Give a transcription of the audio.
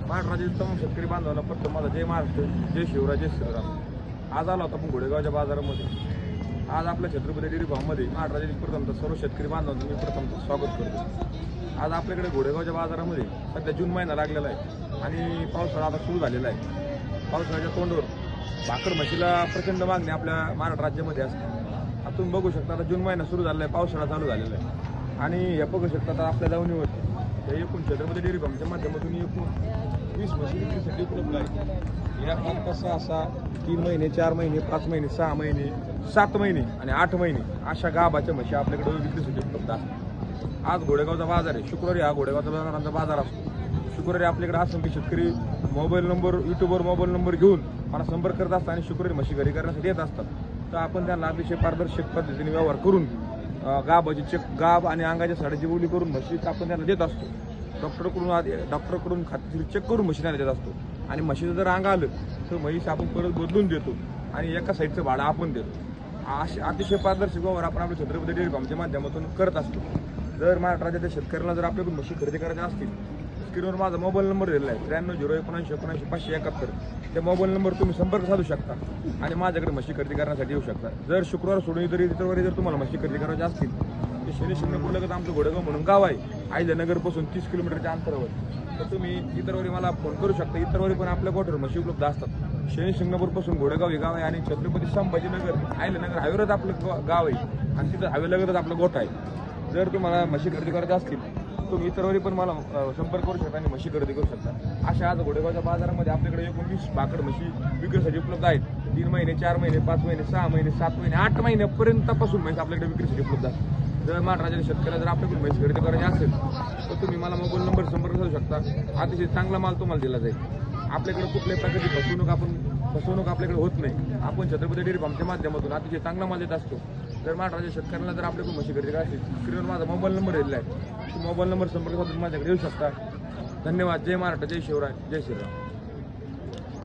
महाराष्ट्रातील तमाम शेतकरी बांधवांना प्रथम माझा जय महाराष्ट्र, जय शिवराय, जय श्रीराम. आज आलो आपण घोडेगावच्या बाजारामध्ये. आज आपल्या छत्रपती डेअरी फार्ममध्ये महाराष्ट्रातील प्रथमतः सर्व शेतकरी बांधवांचं मी प्रथमतः स्वागत करतो. आज आपल्याकडे घोडेगावच्या बाजारामध्ये सध्या जून महिना लागलेला आहे आणि पावसाळा आता सुरू झालेला आहे. पावसाळ्याच्या तोंडावर भाकड म्हशीला प्रचंड मागणी आपल्या महाराष्ट्र राज्यामध्ये असते. आता तुम्ही बघू शकता, आता जून महिना सुरू झालेला आहे, पावसाळा चालू झालेला आहे आणि हे बघू शकता आता आपल्या दावणीवर एकूण छत्रपती डेअरी फार्मच्या माध्यमातून एकूण 20 म्हशी विक्रीसाठी उपलब्ध आहे. या 3 महिने, 4 महिने, 5 महिने, 6 महिने, 7 महिने आणि 8 महिने अशा गाभाच्या म्हशी आपल्याकडे विक्रीसाठी उपलब्ध असतात. आज घोडेगावचा बाजार आहे. शुक्रवारी हा घोडेगावचा बाजारांचा बाजार असतो. शुक्रवारी आपल्याकडे असंख्य शेतकरी मोबाईल नंबर, युट्यूबवर मोबाईल नंबर घेऊन मला संपर्क करत असतात आणि शुक्रवारी म्हशी घरी करण्यासाठी येत असतात. तर आपण त्यांना अतिशय पारदर्शक पद्धतीने व्यवहार करून गाभाची चेक, गाभ आणि अंगाच्या साडीची बोली करून म्हशी आपण त्यांना देत असतो. डॉक्टरकडून खात्री चेक करून म्हशी त्यांना देत असतो आणि म्हशीचं जर अंग आलं तर म्हैस आपण परत बदलून देतो आणि एका साईडचं भाडं आपण देतो. असे अतिशय पारदर्शक व्यवहार आपण आपल्या छत्रपती डेअरी फार्मच्या माध्यमातून करत असतो. जर महाराष्ट्र राज्याच्या शेतकऱ्याला जर आपल्याकडून म्हशी खरेदी करायच्या असतील, स्क्रीनवर माझा मोबाईल नंबर दिलेला आहे 93-079-79-571. त्या मोबाईल नंबर तुम्ही संपर्क साधू शकता आणि माझ्याकडे म्हशी खरेदी करण्यासाठी येऊ शकता. जर शुक्रवार सोडून इतरवारी जर तुम्हाला म्हशी खरेदी करायच्या असतील तर शनी शिंगणापूर लगत आमचं घोडेगाव म्हणून गाव आहे, अहिल्यानगरपासून 30 किलोमीटरच्या अंतरावर. तर तुम्ही इतरवारी मला फोन करू शकता. इतरवारी पण आपल्या गोठ्यावर म्हशी उपलब्ध असतात. शनी शिंगणापूरपासून घोडेगाव हे गाव आहे आणि छत्रपती संभाजीनगर अहिल्यानगर हायवेवरच आपलं गाव आहे आणि तिथं हायवेलगतच आपलं गोठा आहे. जर तुम्हाला म्हशी खरेदी करायच्या असतील तुम्ही इतरवरी पण मला संपर्क करू शकता आणि म्हशी खरेदी करू शकता. अशा आज घोडेगावच्या बाजारामध्ये आपल्याकडे एकूण 20 भाकड म्हशी विक्रीसाठी उपलब्ध आहेत. 3 महिने, 4 महिने, 5 महिने, 6 महिने, 7 महिने, 8 महिन्यापर्यंतपासून म्हैस आपल्याकडे विक्रीसाठी उपलब्ध आहे. जर महाराष्ट्राच्या शेतकऱ्याला जर आपल्याकडून म्हैस खरेदी करायची असेल तर तुम्ही मला मोबाईल नंबर संपर्क साधू शकता. अतिशय चांगला माल तुम्हाला दिला जाईल. आपल्याकडे कुठल्याही प्रकारची फसवणूक आपल्याकडे होत नाही. आपण छत्रपती डेअरी फार्मच्या माध्यमातून अतिशय चांगला माल देत असतो. जर महाराष्ट्राच्या शेतकऱ्यांना जर आपल्याकडून म्हशी खरेदी करायची असेल, स्क्रीनवर माझा मोबाईल नंबर दिलेला आहे. मोबाईल नंबर संपर्क साधून माझ्याकडे येऊ शकता. धन्यवाद. जय महाराष्ट्र, जय शिवराय, जय श्रीराम.